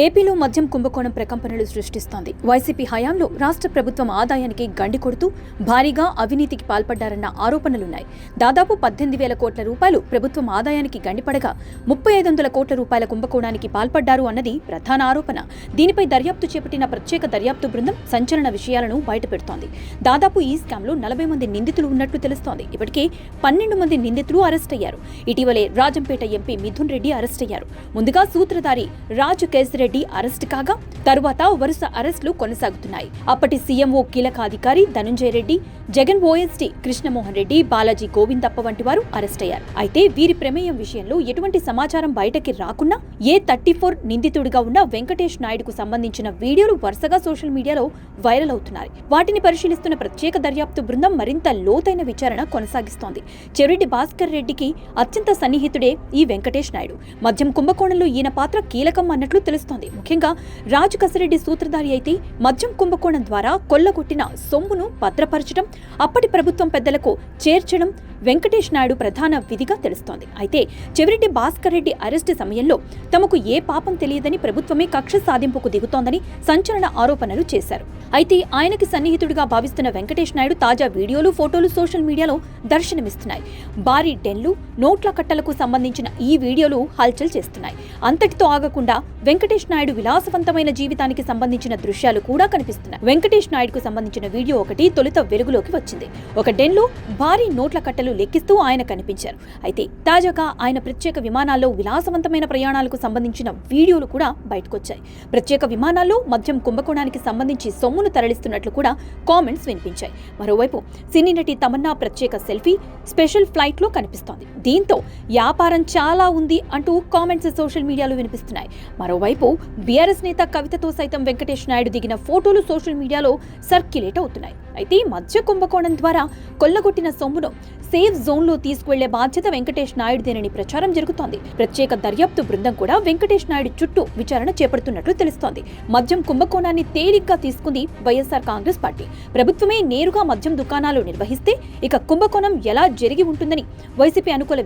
ఏపీలో మద్యం కుంభకోణం ప్రకంపనలు సృష్టిస్తోంది. వైసీపీ హయాంలో రాష్ట్ర ప్రభుత్వం ఆదాయానికి గండి కొడుతూ భారీగా అవినీతికి పాల్పడ్డారన్న ఆరోపణలున్నాయి. దాదాపు 18,000 కోట్ల రూపాయలు ప్రభుత్వం ఆదాయానికి గండిపడగా 3,500 కోట్ల రూపాయల కుంభకోణానికి పాల్పడ్డారు అన్నది ప్రధాన ఆరోపణ. దీనిపై దర్యాప్తు చేపట్టిన ప్రత్యేక దర్యాప్తు బృందం సంచలన విషయాలను బయటపెడుతోంది. దాదాపు ఈ స్కామ్లో 40 మంది నిందితులు ఉన్నట్లు తెలుస్తోంది. ఇప్పటికే 12 మంది నిందితులు అరెస్ట్ అయ్యారు. ఇటీవలే రాజంపేట ఎంపీ మిథున్ రెడ్డి అరెస్ట్ అయ్యారు. ముందుగా సూత్రధారి రాజు రెడ్డి అరెస్ట్ కాగా తరువాత వరుస అరెస్టులు కొనసాగుతున్నాయి. అప్పటి సీఎంఓ కీలక అధికారి ధనుంజయ రెడ్డి, జగన్ ఓఎస్డీ కృష్ణమోహన్ రెడ్డి, బాలాజీ గోవిందప్ప వంటి వారు అరెస్ట్ అయ్యారు. అయితే వీరి ప్రమేయం విషయంలో ఎటువంటి సమాచారం బయటకి రాకున్నా A34 నిందితుడిగా ఉన్న వెంకటేష్ నాయుడుకు సంబంధించిన వీడియోలు వరుసగా సోషల్ మీడియాలో వైరల్ అవుతున్నాయి. వాటిని పరిశీలిస్తున్న ప్రత్యేక దర్యాప్తు బృందం మరింత లోతైన విచారణ కొనసాగిస్తోంది. చెవిరెడ్డి భాస్కర్ రెడ్డికి అత్యంత సన్నిహితుడే ఈ వెంకటేష్ నాయుడు. మద్యం కుంభకోణంలో ఈయన పాత్ర కీలకం అన్నట్లు తెలుస్తోంది. ముఖ్యంగా రాజు కసిరెడ్డి సూత్రధారి అయితే మద్యం కుంభకోణం ద్వారా కొల్లగొట్టిన సొమ్మును భద్రపరచడం, అప్పటి ప్రభుత్వం పెద్దలకు చేర్చడం వెంకటేష్ నాయుడు ప్రధాన విధిగా తెలుస్తోంది. అయితే చెవిరెడ్డి భాస్కర్ రెడ్డి అరెస్టు సమయంలో తమకు ఏ పాపం తెలియదని ప్రభుత్వమే కక్ష సాధింపుకు దిగుతోందని సంచలన ఆరోపణలు చేశారు. అయితే ఆయనకి సన్నిహితుడిగా భావిస్తున్న వెంకటేష్ నాయుడు తాజా వీడియోలు, ఫోటోలు సోషల్ మీడియాలో దర్శనమిస్తున్నాయి. భారీ డెన్లు, నోట్ల కట్టలకు సంబంధించిన ఈ వీడియోలు హల్చల్ చేస్తున్నాయి. అంతటితో ఆగకుండా వెంకటేష్ నాయుడు విలాసవంతమైన జీవితానికి సంబంధించిన దృశ్యాలు కూడా కనిపిస్తున్నాయి. వెంకటేష్ నాయుడుకు సంబంధించిన వీడియో ఒకటి తొలుత వెలుగులోకి వచ్చింది. ఒక డెన్లో భారీ నోట్ల కట్టలు లెక్కిస్తూ ఆయన కనిపించారు. అయితే తాజాగా ఆయన ప్రత్యేక విమానాల్లో విలాసవంతమైన ప్రయాణాలకు సంబంధించిన వీడియోలు కూడా బయటకొచ్చాయి. ప్రత్యేక విమానాల్లో మద్యం కుంభకోణానికి సంబంధించి సొమ్మును తరలిస్తున్నట్లు కూడా కామెంట్స్ వినిపించాయి. మరోవైపు సినీ నటి తమన్నా ప్రత్యేక సెల్ఫీ స్పెషల్ ఫ్లైట్ లో కనిపిస్తోంది. దీంతో వ్యాపారం చాలా ఉంది అంటూ కామెంట్స్ సోషల్ మీడియాలో వినిపిస్తున్నాయి. మరోవైపు బీఆర్ఎస్ నేత కవితతో సైతం వెంకటేష్ నాయుడు దిగిన ఫోటోలు సోషల్ మీడియాలో సర్క్యులేట్ అవుతున్నాయి. అయితే మద్య కుంభకోణం ద్వారా కొల్లగొట్టిన సొమ్మును సేఫ్ జోన్ లో తీసుకువెళ్లే బాధ్యత వెంకటేష్ నాయుడుదేనని ప్రచారం జరుగుతోంది. ప్రత్యేక దర్యాప్తు బృందం కూడా వెంకటేష్ నాయుడు చుట్టూ విచారణ చేపడుతున్నట్లు తెలుస్తోంది. మద్యం కుంభకోణాన్ని తేలిగ్గా తీసుకుంది వైఎస్ఆర్ కాంగ్రెస్ పార్టీ. ప్రభుత్వమే నేరుగా మద్యం దుకాణాలు నిర్వహిస్తే ఇక కుంభకోణం ఎలా జరిగి ఉంటుందని వైసీపీ అనుకూల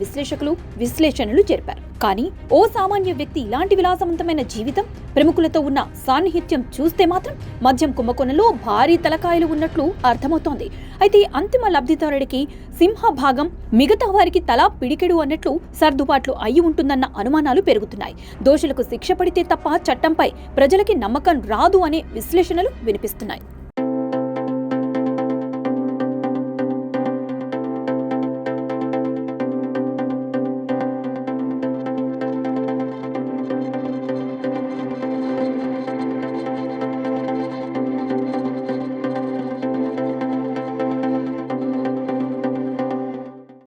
విశ్లేషణలు జరిపారు. కానీ ఓ సామాన్య వ్యక్తి ఇలాంటి విలాసవంతమైన జీవితం, ప్రముఖులతో ఉన్న సాన్నిహిత్యం చూస్తే మాత్రం మద్యం కుంభకోణంలో భారీ తలకాయలు ఉన్నట్లు అర్థమవుతోంది. అయితే అంతిమ లబ్ధిదారుడికి సింహభాగం, మిగతా వారికి తలా పిడికెడు అన్నట్లు సర్దుబాట్లు అయి ఉంటుందన్న అనుమానాలు పెరుగుతున్నాయి. దోషులకు శిక్ష పడితే తప్ప చట్టంపై ప్రజలకి నమ్మకం రాదు అనే విశ్లేషణలు వినిపిస్తున్నాయి.